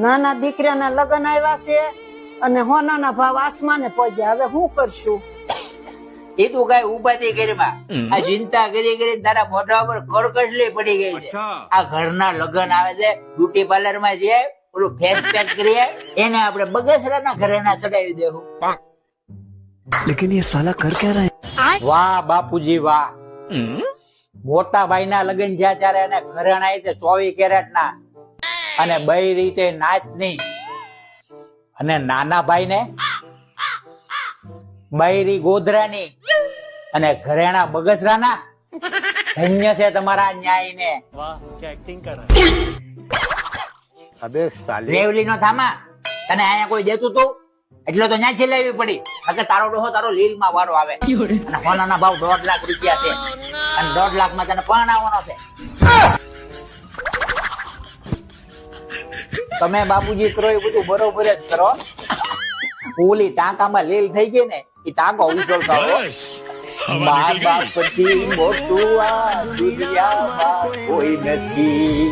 નાના દીકરાના લગ્ન આવ્યા છે અને હોનાના ભાવ આસમાને પહોંચ્યા. હવે શું કરશું? એ તું કઈ ઉપાધિ કરીમાં આ ચિંતા કરી કરી તારા મોઢા પર કરકસલી પડી ગઈ છે. આ ઘરના લગ્ન આવે છે, બ્યુટી પાર્લર માં જઈએ, ઓલું ફેસ પેક કરીએ, એને આપણે બગસરાના ઘરે ના ચડાવી દેવું. लेकिन ये साला कर क्या रहा है? વાહ બાપુજી વાહ. મોટા ભાઈ ના લગ્ન જ્યાં ત્યારે એને ઘરેણા છે 24 કેરેટ ના અને બઈ રીતે નાચ ની, અને નાના ભાઈ ને બૈરી ગોધરાની અને ઘરેણા બગસરાના. ધન્ય છે તમારા ન્યાય ને. वाह क्या एक्टिंग कर रहा है. अबे साले રેવલી નો થામા, તને અહીંયા કોઈ દેતું તું એટલે તો ન્યા છેલાવી પડી. એટલે તારો ડોહો તારો લીલ માં વારો આવે અને સોનાના ભાવ 1.5 લાખ રૂપિયા છે અને 1.5 લાખ માં તને પરણાવવાનો છે. તમે બાપુજી કરો એ બધું બરોબર જ કરો. ઓલી ટાંકામાં લીલ થઈ ગઈ ને એ ટાંકો ઉછળતો મા બાપ પછી મોટું આ દુનિયામાં કોઈ નથી.